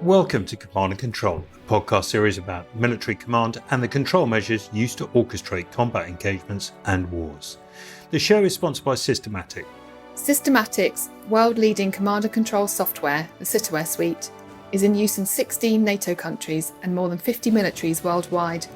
Welcome to Command and Control, a podcast series about military command and the control measures used to orchestrate combat engagements and wars. The show is sponsored by Systematic. Systematic's world-leading command and control software, the Citaware suite, is in use in 16 NATO countries and more than 50 militaries worldwide.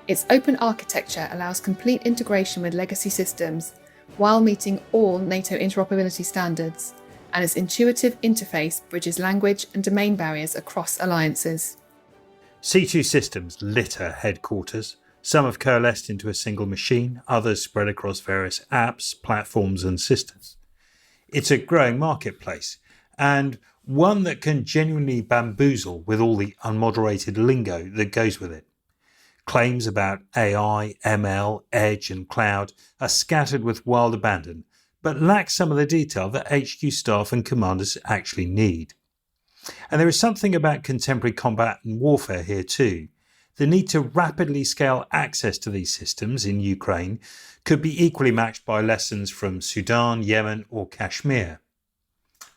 Its open architecture allows complete integration with legacy systems while meeting all NATO interoperability standards, and its intuitive interface bridges language and domain barriers across alliances. C2 systems litter headquarters. Some have coalesced into a single machine, others spread across various apps, platforms and systems. It's a growing marketplace, and one that can genuinely bamboozle with all the unmoderated lingo that goes with it. Claims about AI, ML, edge and cloud are scattered with wild abandon, but lack some of the detail that HQ staff and commanders actually need. And there is something about contemporary combat and warfare here too. The need to rapidly scale access to these systems in Ukraine could be equally matched by lessons from Sudan, Yemen or Kashmir.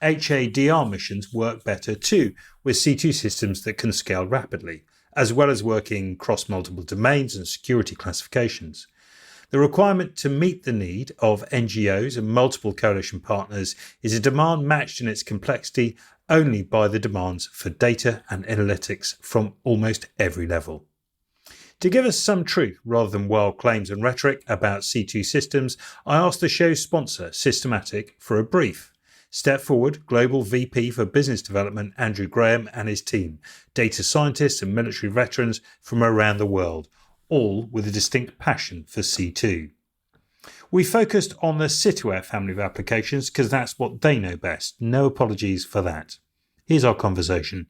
HADR missions work better too with C2 systems that can scale rapidly, as well as working across multiple domains and security classifications. The requirement to meet the need of NGOs and multiple coalition partners is a demand matched in its complexity only by the demands for data and analytics from almost every level. To give us some truth rather than wild claims and rhetoric about C2 systems, I asked the show's sponsor, Systematic, for a brief. Step forward, Global VP for Business Development Andrew Graham and his team, data scientists and military veterans from around the world, all with a distinct passion for C2. We focused on the Citaware family of applications because that's what they know best. No apologies for that. Here's our conversation.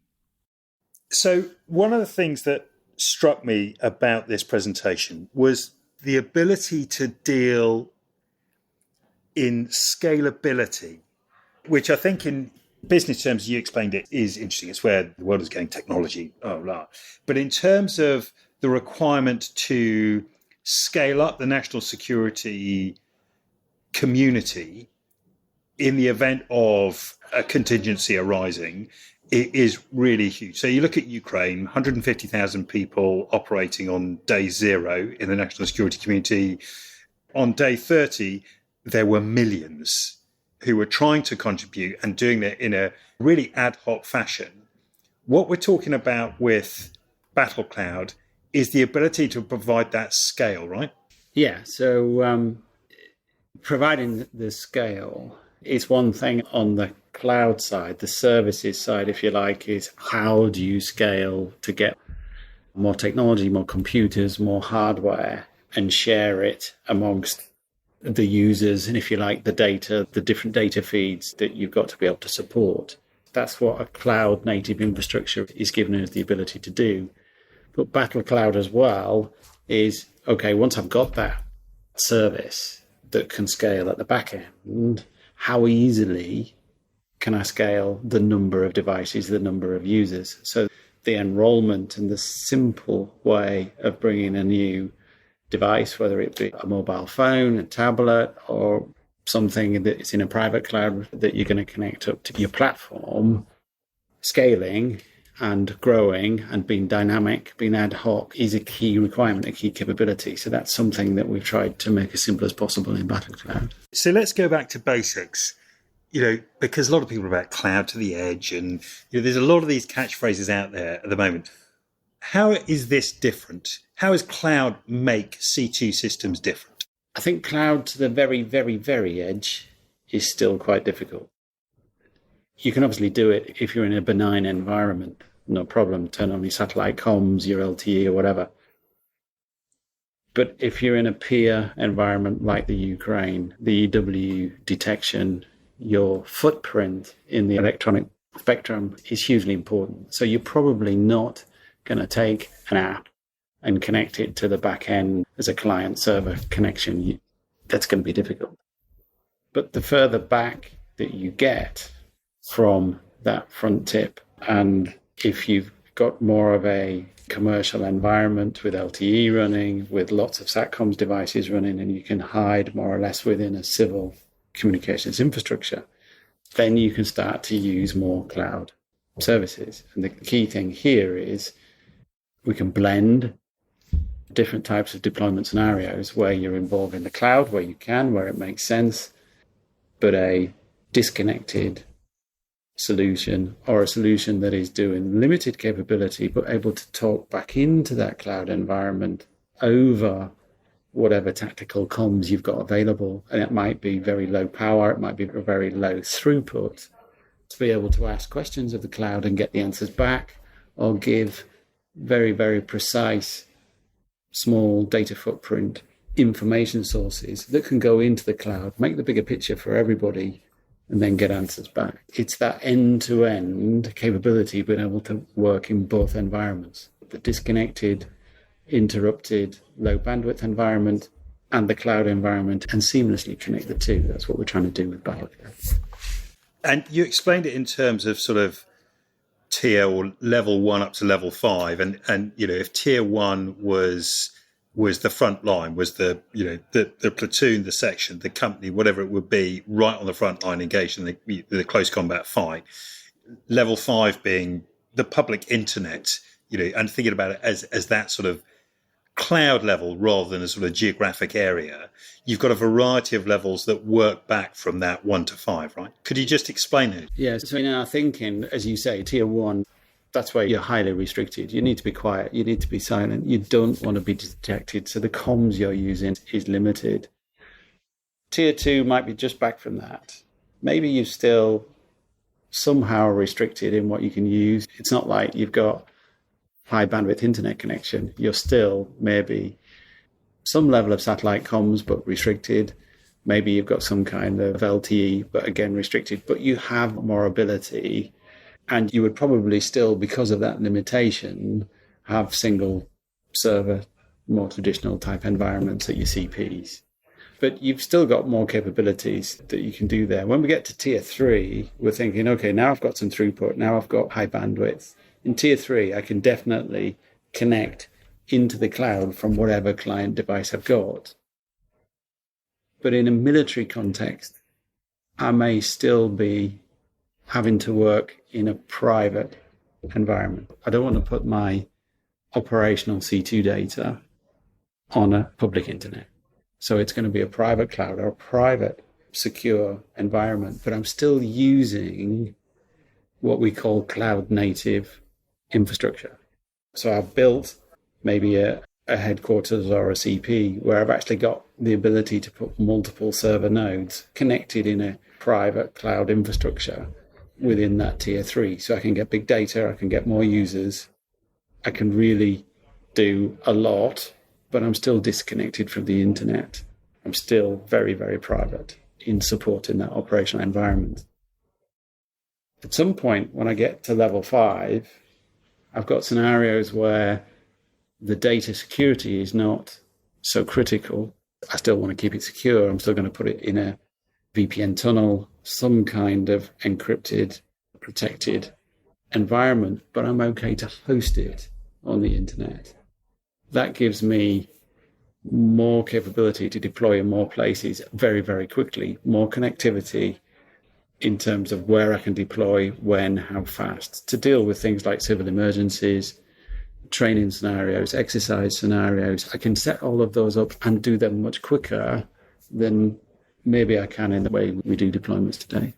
So one of the things that struck me about this presentation was the ability to deal in scalability, which I think in business terms, you explained it, is interesting. It's where the world is going, technology, But in terms of the requirement to scale up the national security community in the event of a contingency arising, it is really huge. So you look at Ukraine, 150,000 people operating on day 0 in the national security community. On day 30, there were millions who were trying to contribute and doing it in a really ad hoc fashion. What we're talking about with Battle Cloud is the ability to provide that scale, right? Yeah, so providing the scale is one thing. On the cloud side, the services side, if you like, is how do you scale to get more technology, more computers, more hardware, and share it amongst the users and, if you like, the data, the different data feeds that you've got to be able to support. That's what a cloud native infrastructure is giving us the ability to do. But Battle Cloud as well is, okay, once I've got that service that can scale at the back end, how easily can I scale the number of devices, the number of users? So the enrollment and the simple way of bringing a new device, whether it be a mobile phone, a tablet, or something that's in a private cloud that you're going to connect up to your platform, scaling and growing and being dynamic, being ad hoc is a key requirement, a key capability. So that's something that we've tried to make as simple as possible in Battle Cloud. So let's go back to basics, because a lot of people are about cloud to the edge and there's a lot of these catchphrases out there at the moment. How is this different? How does cloud make C2 systems different? I think cloud to the very, very, very edge is still quite difficult. You can obviously do it if you're in a benign environment, no problem. Turn on your satellite comms, your LTE or whatever. But if you're in a peer environment like the Ukraine, the EW detection, your footprint in the electronic spectrum is hugely important. So you're probably not going to take an app and connect it to the back end as a client-server connection. That's going to be difficult. But the further back that you get from that front tip, and if you've got more of a commercial environment with LTE running, with lots of SATCOMs devices running, and you can hide more or less within a civil communications infrastructure, then you can start to use more cloud. services. And the key thing here is we can blend different types of deployment scenarios where you're involved in the cloud, where you can, where it makes sense, but a disconnected solution or a solution that is doing limited capability but able to talk back into that cloud environment over whatever tactical comms you've got available. And it might be very low power, it might be very low throughput, to be able to ask questions of the cloud and get the answers back, or give very, very precise, small data footprint information sources that can go into the cloud, make the bigger picture for everybody, and then get answers back. It's that end-to-end capability being able to work in both environments, the disconnected, interrupted, low bandwidth environment and the cloud environment, and seamlessly connect the two. That's what we're trying to do with Battlecare. And you explained it in terms of sort of tier or level 1 up to level 5, and you know, if tier 1 was the front line, was the platoon, the section, the company, whatever it would be, right on the front line engaged in the close combat fight. Level 5 being the public internet, you know, and thinking about it as that sort of cloud level rather than a sort of geographic area. You've got a variety of levels that work back from that 1 to 5, right? Could you just explain it? Yeah, so in our thinking, as you say, tier 1, that's where you're highly restricted. You need to be quiet. You need to be silent. You don't want to be detected. So the comms you're using is limited. Tier 2 might be just back from that. Maybe you're still somehow restricted in what you can use. It's not like you've got high bandwidth internet connection. You're still maybe some level of satellite comms, but restricted. Maybe you've got some kind of LTE, but again, restricted. But you have more ability. And you would probably still, because of that limitation, have single server, more traditional type environments at your CPs. But you've still got more capabilities that you can do there. When we get to tier 3, we're thinking, okay, now I've got some throughput, now I've got high bandwidth. In tier 3, I can definitely connect into the cloud from whatever client device I've got. But in a military context, I may still be having to work in a private environment. I don't want to put my operational C2 data on a public internet. So it's going to be a private cloud or a private secure environment, but I'm still using what we call cloud native infrastructure. So I've built maybe a headquarters or a CP where I've actually got the ability to put multiple server nodes connected in a private cloud infrastructure within that tier 3. So I can get big data, I can get more users, I can really do a lot, but I'm still disconnected from the internet. I'm still very, very private in supporting that operational environment. At some point, when I get to level 5, I've got scenarios where the data security is not so critical. I still want to keep it secure. I'm still going to put it in a VPN tunnel, some kind of encrypted, protected environment, but I'm okay to host it on the internet. That gives me more capability to deploy in more places very, very quickly, more connectivity in terms of where I can deploy, when, how fast, to deal with things like civil emergencies, training scenarios, exercise scenarios. I can set all of those up and do them much quicker than maybe I can in the way we do deployments today.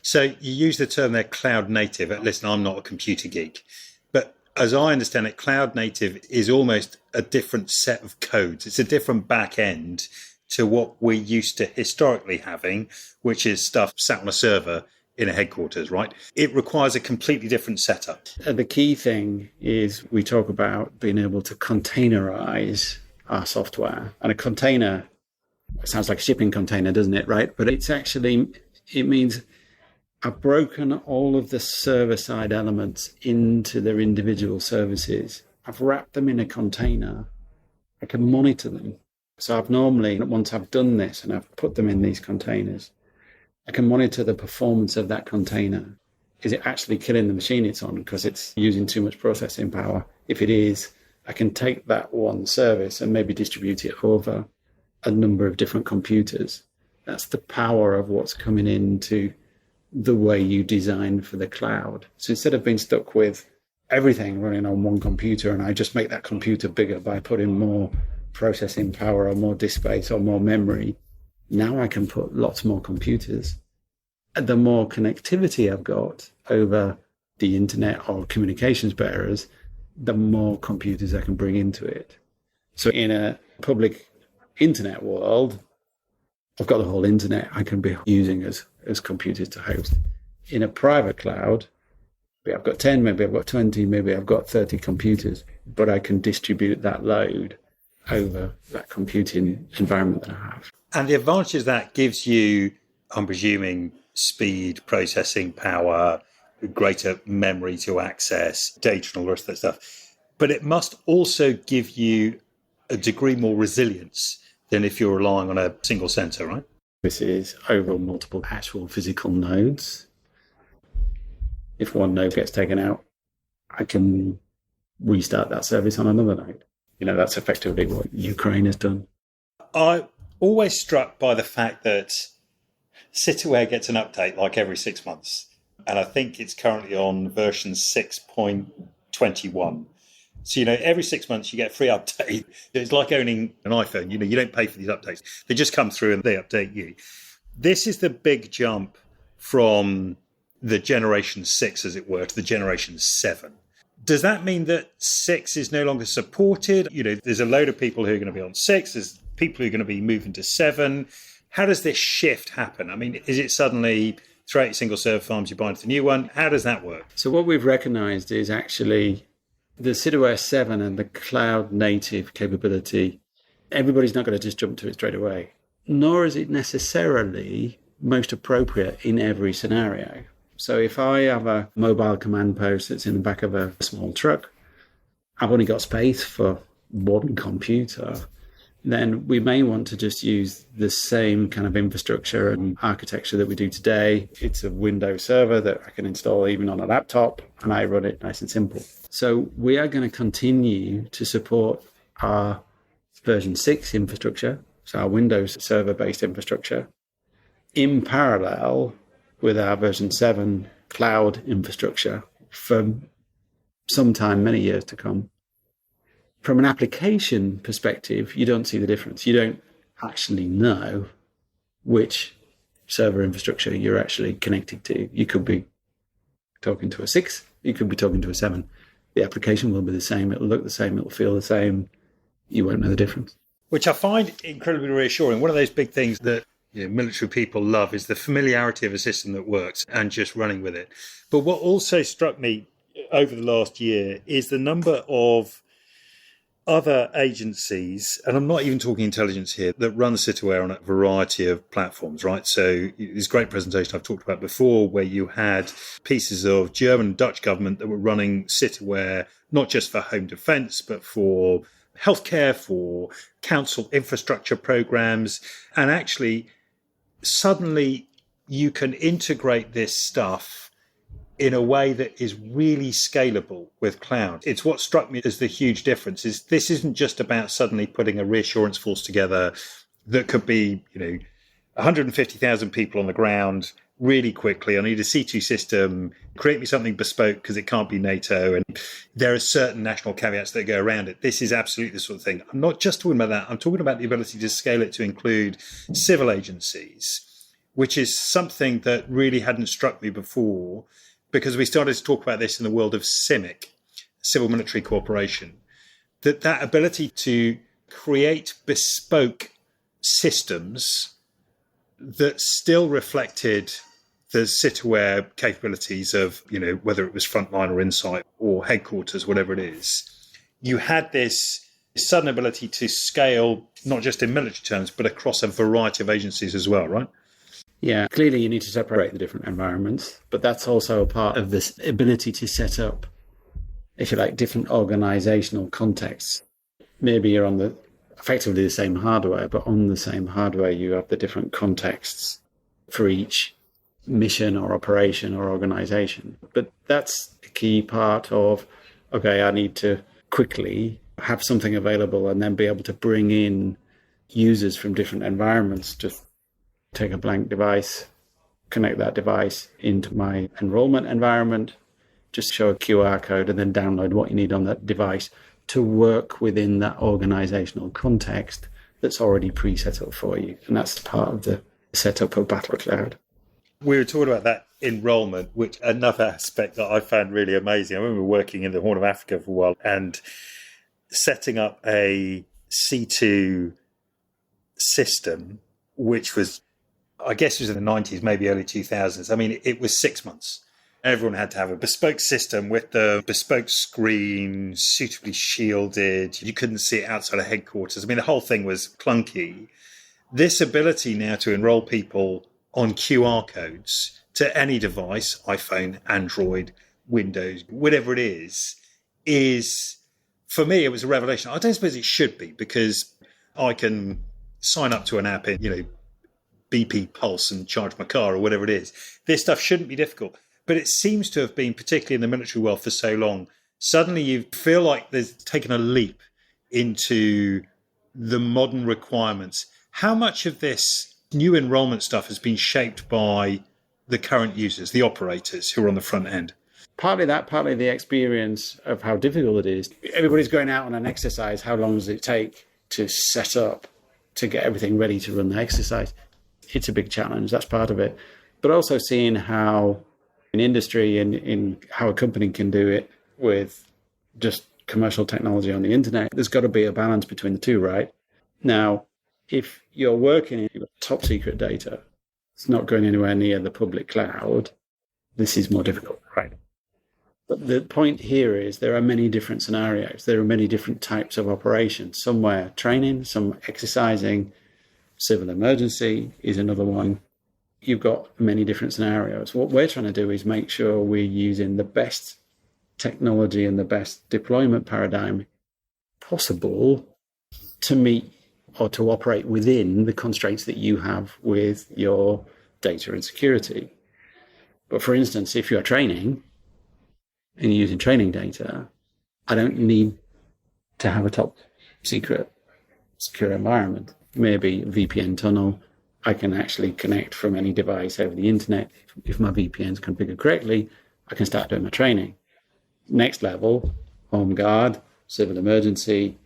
So you use the term there, cloud native. Listen, I'm not a computer geek, but as I understand it, cloud native is almost a different set of codes. It's a different back end to what we're used to historically having, which is stuff sat on a server in a headquarters, right? It requires a completely different setup. The key thing is we talk about being able to containerize our software. And a container, it sounds like a shipping container, doesn't it, right? But it's actually, it means I've broken all of the server-side elements into their individual services. I've wrapped them in a container. I can monitor them. So I've normally, once I've done this and I've put them in these containers, I can monitor the performance of that container. Is it actually killing the machine it's on because it's using too much processing power? If it is, I can take that one service and maybe distribute it over a number of different computers. That's the power of what's coming into the way you design for the cloud. So instead of being stuck with everything running on one computer and I just make that computer bigger by putting more processing power or more disk space or more memory, now I can put lots more computers. The more connectivity I've got over the internet or communications bearers, the more computers I can bring into it. So in a public internet world, I've got the whole internet I can be using as computers to host. In a private cloud, maybe I've got 10, maybe I've got 20, maybe I've got 30 computers, but I can distribute that load over that computing environment that I have. And the advantage that gives you, I'm presuming, speed, processing power, greater memory to access data and all the rest of that stuff. But it must also give you a degree more resilience than if you're relying on a single sensor, right? This is over multiple actual physical nodes. If one node gets taken out, I can restart that service on another node. That's effectively what Ukraine has done. I'm always struck by the fact that Cityware gets an update like every 6 months. And I think it's currently on version 6.21. So, every 6 months you get a free update. It's like owning an iPhone. You don't pay for these updates. They just come through and they update you. This is the big jump from the generation 6, as it were, to the generation 7. Does that mean that 6 is no longer supported? There's a load of people who are going to be on 6. There's people who are going to be moving to 7. How does this shift happen? I mean, is it suddenly 38 single server farms you buy into the new one? How does that work? So what we've recognized is actually the CityOS 7 and the cloud native capability, everybody's not going to just jump to it straight away, nor is it necessarily most appropriate in every scenario. So if I have a mobile command post that's in the back of a small truck, I've only got space for one computer, then we may want to just use the same kind of infrastructure and architecture that we do today. It's a Windows server that I can install even on a laptop, and I run it nice and simple. So we are going to continue to support our version 6 infrastructure, so our Windows server-based infrastructure, in parallel with our version 7 cloud infrastructure for some time, many years to come. From an application perspective, you don't see the difference. You don't actually know which server infrastructure you're actually connected to. You could be talking to a 6, you could be talking to a 7. The application will be the same, it'll look the same, it'll feel the same. You won't know the difference. Which I find incredibly reassuring. One of those big things that military people love is the familiarity of a system that works and just running with it. But what also struck me over the last year is the number of other agencies, and I'm not even talking intelligence here, that run Cityware on a variety of platforms, right? So this great presentation I've talked about before where you had pieces of German and Dutch government that were running Cityware, not just for home defence, but for healthcare, for council infrastructure programs. And actually, suddenly you can integrate this stuff in a way that is really scalable with cloud. It's what struck me as the huge difference is this isn't just about suddenly putting a reassurance force together that could be, 150,000 people on the ground really quickly. I need a C2 system, create me something bespoke because it can't be NATO. And there are certain national caveats that go around it. This is absolutely the sort of thing. I'm not just talking about that. I'm talking about the ability to scale it to include civil agencies, which is something that really hadn't struck me before, because we started to talk about this in the world of CIMIC, Civil Military Cooperation, that ability to create bespoke systems that still reflected the Cityware capabilities of, whether it was Frontline or Insight or headquarters, whatever it is. You had this sudden ability to scale, not just in military terms, but across a variety of agencies as well, right? Yeah, clearly you need to separate the different environments, but that's also a part of this ability to set up, if you like, different organizational contexts. Maybe you're on effectively the same hardware, but on the same hardware you have the different contexts for each mission or operation or organization. But that's a key part of, okay, I need to quickly have something available and then be able to bring in users from different environments. Just take a blank device, connect that device into my enrollment environment, just show a QR code and then download what you need on that device to work within that organizational context that's already pre-set up for you. And that's part of the setup of Battle Cloud. We were talking about that enrollment, which another aspect that I found really amazing. I remember working in the Horn of Africa for a while and setting up a C2 system, which was, I guess it was in the 90s, maybe early 2000s. I mean, it was 6 months. Everyone had to have a bespoke system with the bespoke screen, suitably shielded. You couldn't see it outside of headquarters. I mean, the whole thing was clunky. This ability now to enroll people on QR codes to any device, iPhone, Android, Windows, whatever it is, for me, it was a revelation. I don't suppose it should be, because I can sign up to an app in, BP Pulse and charge my car or whatever it is. This stuff shouldn't be difficult. But it seems to have been, particularly in the military world for so long, suddenly you feel like there's taken a leap into the modern requirements. How much of this new enrollment stuff has been shaped by the current users, the operators who are on the front end? Partly that, partly the experience of how difficult it is. Everybody's going out on an exercise. How long does it take to set up, to get everything ready to run the exercise? It's a big challenge. That's part of it. But also seeing how in industry and in how a company can do it with just commercial technology on the internet, there's got to be a balance between the two, right? Now, if you're working in top secret data, it's not going anywhere near the public cloud, this is more difficult, right? But the point here is there are many different scenarios. There are many different types of operations. Some where training, some exercising, civil emergency is another one. You've got many different scenarios. What we're trying to do is make sure we're using the best technology and the best deployment paradigm possible to meet or to operate within the constraints that you have with your data and security. But for instance, if you're training and you're using training data, I don't need to have a top secret secure environment. Maybe VPN tunnel. I can actually connect from any device over the internet. If my VPN is configured correctly, I can start doing my training. Next level, home guard, civil emergency,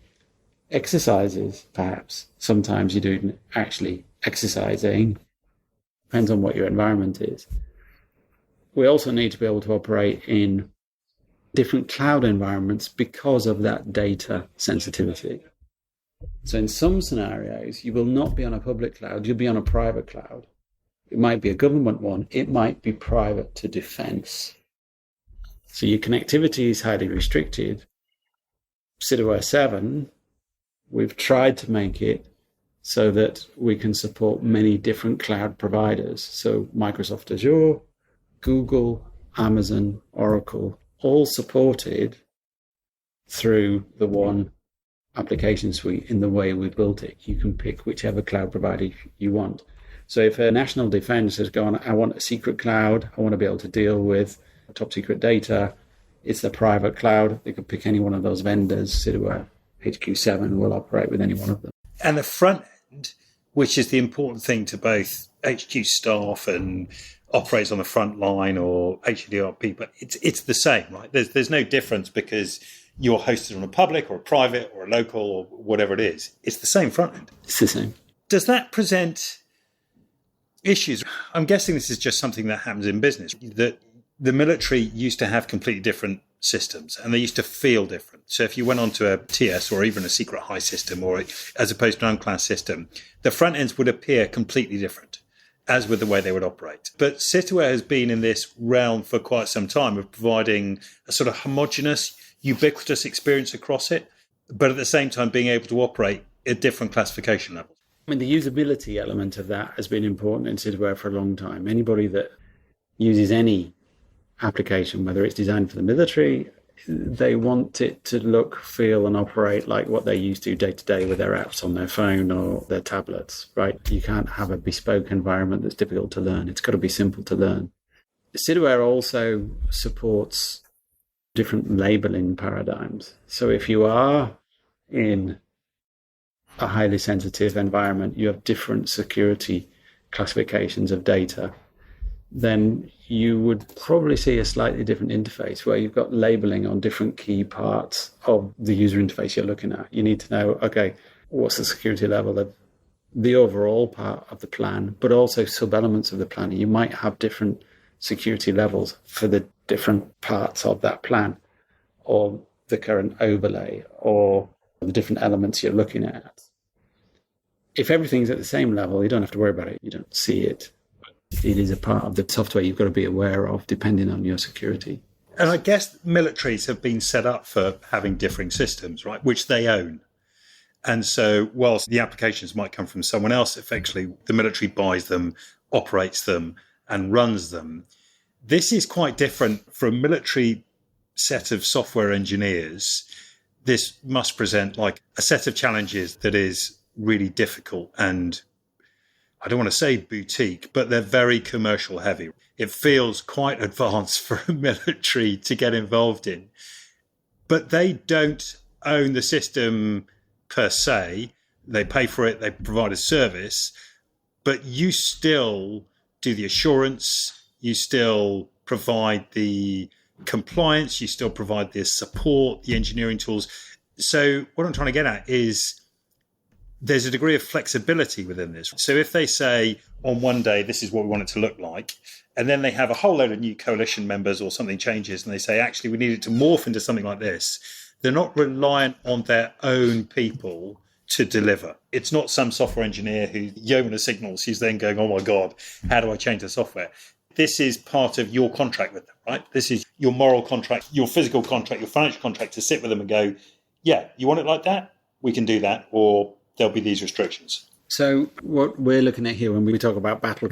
exercises, perhaps. Sometimes you're doing actually exercising. Depends on what your environment is. We also need to be able to operate in different cloud environments because of that data sensitivity. So in some scenarios, you will not be on a public cloud, you'll be on a private cloud. It might be a government one, it might be private to defense. So your connectivity is highly restricted. CityWare 7, we've tried to make it so that we can support many different cloud providers. So Microsoft Azure, Google, Amazon, Oracle, all supported through the one application suite in the way we built it. You can pick whichever cloud provider you want. So if a national defense has gone, I want a secret cloud, I want to be able to deal with top secret data, it's the private cloud, they could pick any one of those vendors. CityWare HQ7 will operate with any one of them. And the front end, which is the important thing to both HQ staff and operators on the front line or HADR people, it's the same, right? There's no difference because you're hosted on a public or a private or a local or whatever it is. It's the same front end. It's the same. Does that present issues? I'm guessing this is just something that happens in business, that the military used to have completely different systems and they used to feel different. So if you went onto a TS or even a secret high system or as opposed to an unclass system, the front ends would appear completely different, as with the way they would operate. But CityWare has been in this realm for quite some time of providing a sort of homogenous, ubiquitous experience across it, but at the same time being able to operate at different classification levels. I mean, the usability element of that has been important in CityWare for a long time. Anybody that uses any application, whether it's designed for the military, they want it to look, feel, and operate like what they used to day to day with their apps on their phone or their tablets, right? You can't have a bespoke environment that's difficult to learn. It's got to be simple to learn. CityWare also supports different labeling paradigms. So if you are in a highly sensitive environment, you have different security classifications of data. then you would probably see a slightly different interface where you've got labeling on different key parts of the user interface you're looking at. You need to know, okay, what's the security level of the overall part of the plan, but also sub-elements of the plan. You might have different security levels for the different parts of that plan, or the current overlay, or the different elements you're looking at. If everything's at the same level, you don't have to worry about it. You don't see it. It is a part of the software you've got to be aware of, depending on your security. And I guess militaries have been set up for having differing systems, right, which they own. And so whilst the applications might come from someone else, effectively the military buys them, operates them, and runs them. This is quite different for a military set of software engineers. This must present like a set of challenges that is really difficult, and I don't want to say boutique, but they're very commercial heavy. It feels quite advanced for a military to get involved in. But they don't own the system per se. They pay for it, they provide a service, but you still do the assurance, you still provide the compliance, you still provide the support, the engineering tools. So what I'm trying to get at is there's a degree of flexibility within this. So if they say on one day, this is what we want it to look like, and then they have a whole load of new coalition members or something changes, and they say, actually, we need it to morph into something like this, they're not reliant on their own people to deliver. It's not some software engineer who Yemen the signals, who's then going, oh my God, how do I change the software? This is part of your contract with them, right? This is your moral contract, your physical contract, your financial contract to sit with them and go, yeah, you want it like that? We can do that, or there'll be these restrictions. So what we're looking at here when we talk about Battle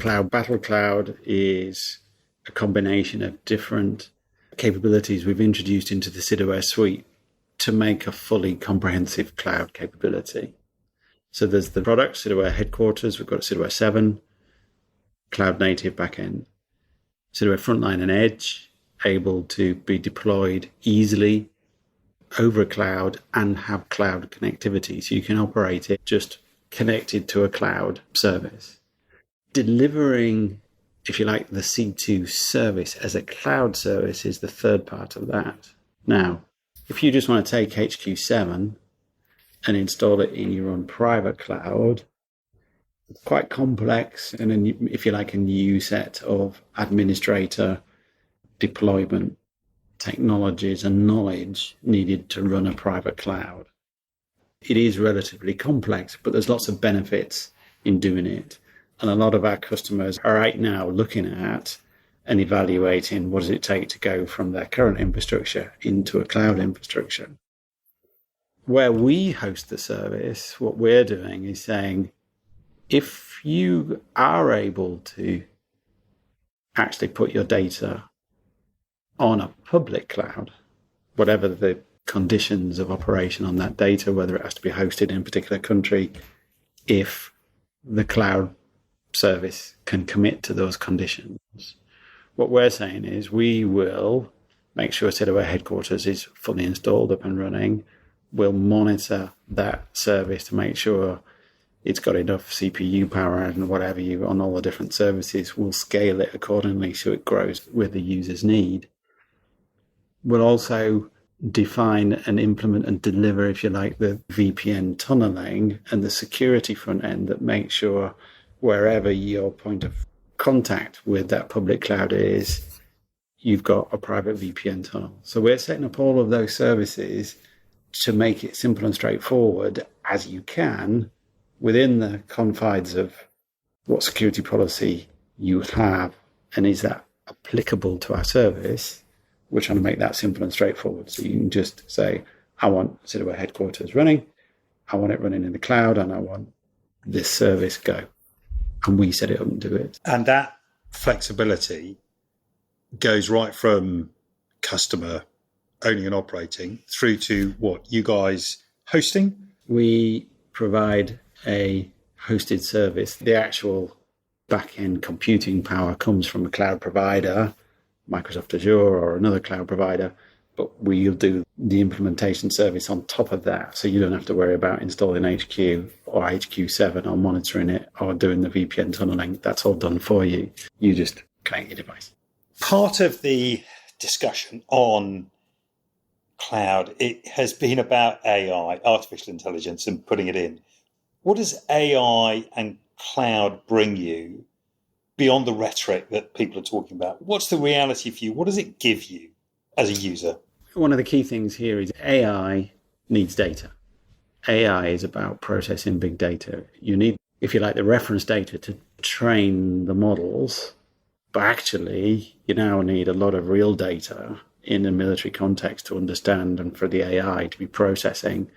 Cloud is a combination of different capabilities we've introduced into the CIDOS suite to make a fully comprehensive cloud capability. So there's the product, CIDOS headquarters, we've got CIDOS 7, cloud native backend, CIDOS frontline and edge, able to be deployed easily over a cloud and have cloud connectivity. So you can operate it just connected to a cloud service. Delivering, if you like, the C2 service as a cloud service is the third part of that. Now, if you just want to take HQ7 and install it in your own private cloud, it's quite complex and, if you like, a new set of administrator deployment technologies and knowledge needed to run a private cloud. It is relatively complex, but there's lots of benefits in doing it. And a lot of our customers are right now looking at and evaluating what does it take to go from their current infrastructure into a cloud infrastructure. Where we host the service, what we're doing is saying, if you are able to actually put your data on a public cloud, whatever the conditions of operation on that data, whether it has to be hosted in a particular country, if the cloud service can commit to those conditions. What we're saying is we will make sure CIDOS headquarters is fully installed, up and running. We'll monitor that service to make sure it's got enough CPU power and whatever you on all the different services. We'll scale it accordingly so it grows with the user's need. We'll also define and implement and deliver, if you like, the VPN tunneling and the security front end that makes sure wherever your point of contact with that public cloud is, you've got a private VPN tunnel. So we're setting up all of those services to make it simple and straightforward as you can within the confines of what security policy you have, and is that applicable to our service. We're trying to make that simple and straightforward. So you can just say, I want CIDOS headquarters running, I want it running in the cloud, and I want this service go. And we set it up and do it. And that flexibility goes right from customer owning and operating through to what you guys hosting? We provide a hosted service. The actual back-end computing power comes from a cloud provider, Microsoft Azure or another cloud provider, but we'll do the implementation service on top of that. So you don't have to worry about installing HQ or HQ7 or monitoring it or doing the VPN tunneling. That's all done for you. You just connect your device. Part of the discussion on cloud, it has been about AI, artificial intelligence, and putting it in. What does AI and cloud bring you beyond the rhetoric that people are talking about? What's the reality for you? What does it give you as a user? One of the key things here is AI needs data. AI is about processing big data. You need, if you like, the reference data to train the models, but actually you now need a lot of real data in a military context to understand and for the AI to be processing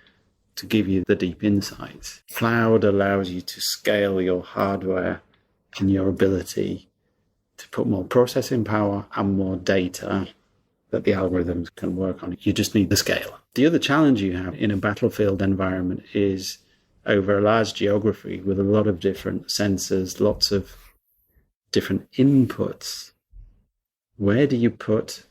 to give you the deep insights. Cloud allows you to scale your hardware and your ability to put more processing power and more data that the algorithms can work on. You just need the scale. The other challenge you have in a battlefield environment is over a large geography with a lot of different sensors, lots of different inputs. Where do you put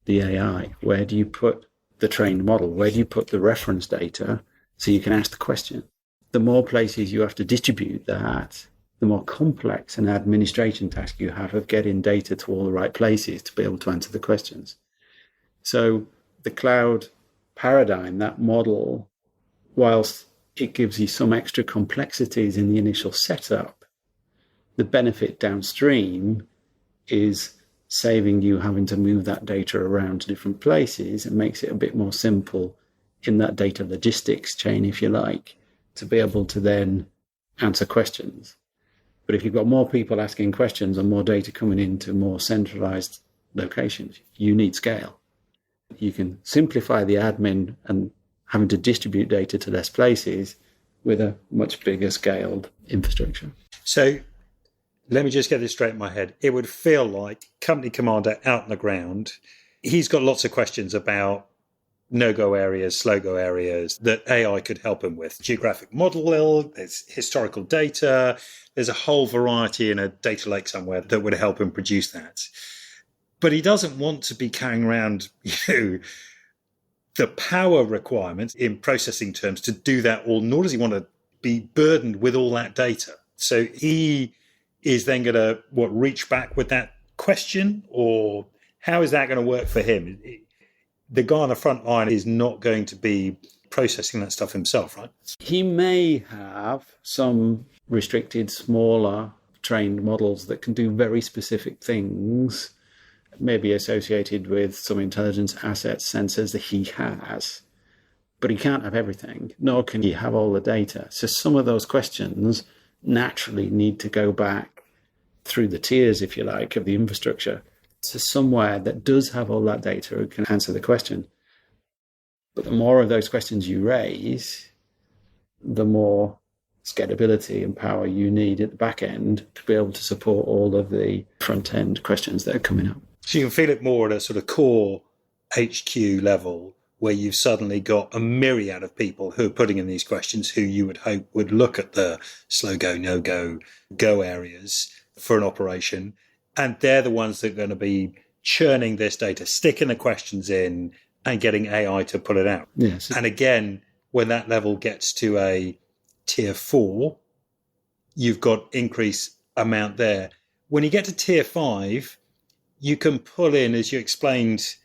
the AI? Where do you put the trained model? Where do you put the reference data so you can ask the question? The more places you have to distribute that, the more complex an administration task you have of getting data to all the right places to be able to answer the questions. So the cloud paradigm, that model, whilst it gives you some extra complexities in the initial setup, the benefit downstream is saving you having to move that data around to different places and makes it a bit more simple in that data logistics chain, if you like, to be able to then answer questions. But if you've got more people asking questions and more data coming into more centralized locations, you need scale. You can simplify the admin and having to distribute data to less places with a much bigger scaled infrastructure. So let me just get this straight in my head. It would feel like company commander out on the ground, he's got lots of questions about no-go areas, slow-go areas that AI could help him with. Geographic model, there's historical data, there's a whole variety in a data lake somewhere that would help him produce that. But he doesn't want to be carrying around, the power requirements in processing terms to do that all, nor does he want to be burdened with all that data. So he is then going to, reach back with that question, or how is that going to work for him? The guy on the front line is not going to be processing that stuff himself, right? He may have some restricted, smaller trained models that can do very specific things, maybe associated with some intelligence assets, sensors that he has, but he can't have everything, nor can he have all the data. So some of those questions naturally need to go back through the tiers, if you like, of the infrastructure to somewhere that does have all that data and can answer the question. But the more of those questions you raise, the more scalability and power you need at the back end to be able to support all of the front end questions that are coming up. So you can feel it more at a sort of core HQ level, where you've suddenly got a myriad of people who are putting in these questions who you would hope would look at the slow go, no go, go areas for an operation. And they're the ones that are going to be churning this data, sticking the questions in and getting AI to pull it out. Yes. And again, when that level gets to a tier 4, you've got increased amount there. When you get to tier 5, you can pull in, as you explained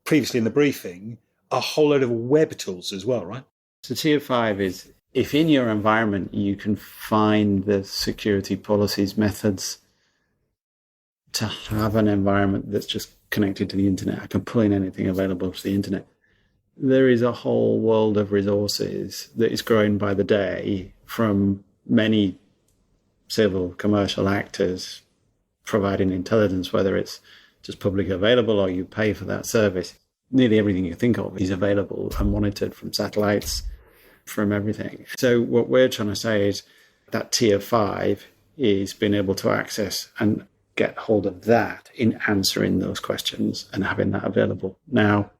previously in the briefing, a whole load of web tools as well, right? So tier 5 is if in your environment you can find the security policies, methods to have an environment that's just connected to the internet. I can pull in anything available to the internet. There is a whole world of resources that is growing by the day from many civil commercial actors providing intelligence, whether it's just publicly available or you pay for that service. Nearly everything you think of is available and monitored from satellites, from everything. So what we're trying to say is that tier 5 is being able to access and get hold of that in answering those questions and having that available. Now,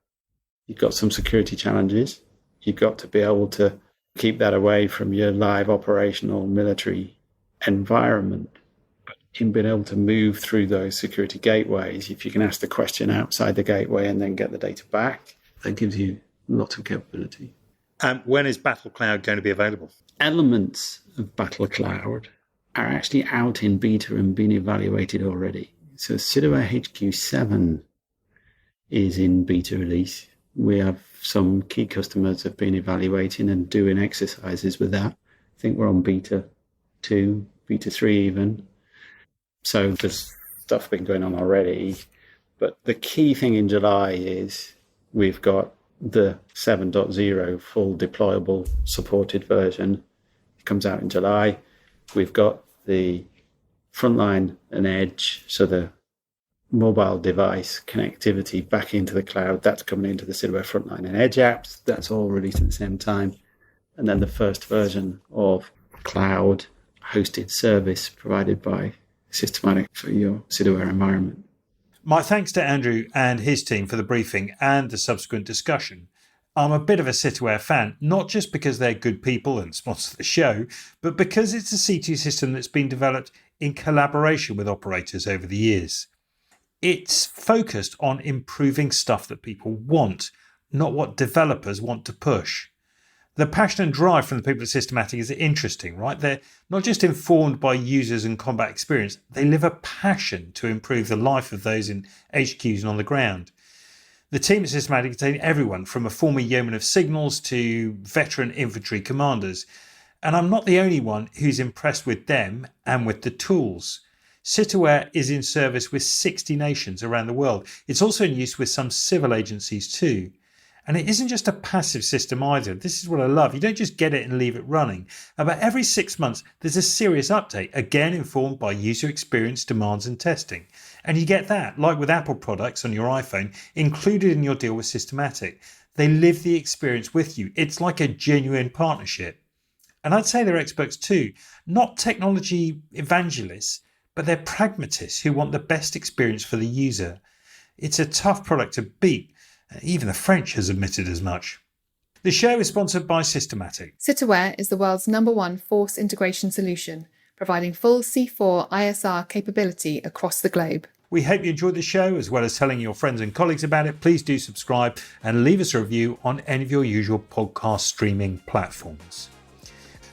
you've got some security challenges. You've got to be able to keep that away from your live operational military environment. But in being able to move through those security gateways, if you can ask the question outside the gateway and then get the data back, that gives you lots of capability. When is Battle Cloud going to be available? Elements of Battle Cloud are actually out in beta and being evaluated already. So Citaware HQ7 is in beta release. We have some key customers have been evaluating and doing exercises with that. I think we're on beta 2, beta 3 even. So there's stuff been going on already. But the key thing in July is we've got the 7.0 full deployable supported version. It comes out in July. We've got the frontline and edge, so the mobile device connectivity back into the cloud. That's coming into the Citaware frontline and edge apps. That's all released at the same time. And then the first version of cloud hosted service provided by Systematic for your Citaware environment. My thanks to Andrew and his team for the briefing and the subsequent discussion. I'm a bit of a Citaware fan, not just because they're good people and sponsor the show, but because it's a C2 system that's been developed in collaboration with operators over the years. It's focused on improving stuff that people want, not what developers want to push. The passion and drive from the people at Systematic is interesting, right? They're not just informed by users and combat experience, they live a passion to improve the life of those in HQs and on the ground. The team at Systematic contain everyone from a former yeoman of signals to veteran infantry commanders. And I'm not the only one who's impressed with them and with the tools. Citaware is in service with 60 nations around the world. It's also in use with some civil agencies too. And it isn't just a passive system either. This is what I love. You don't just get it and leave it running. About every 6 months, there's a serious update, again informed by user experience, demands and testing. And you get that, like with Apple products on your iPhone, included in your deal with Systematic. They live the experience with you. It's like a genuine partnership. And I'd say they're experts too, not technology evangelists, but they're pragmatists who want the best experience for the user. It's a tough product to beat. Even the French has admitted as much. The show is sponsored by Systematic. Citaware is the world's #1 force integration solution, providing full C4 ISR capability across the globe. We hope you enjoyed the show, as well as telling your friends and colleagues about it. Please do subscribe and leave us a review on any of your usual podcast streaming platforms.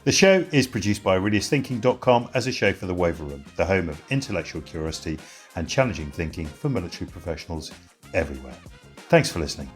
The show is produced by AureliusThinking.com as a show for the Waiver Room, the home of intellectual curiosity and challenging thinking for military professionals everywhere. Thanks for listening.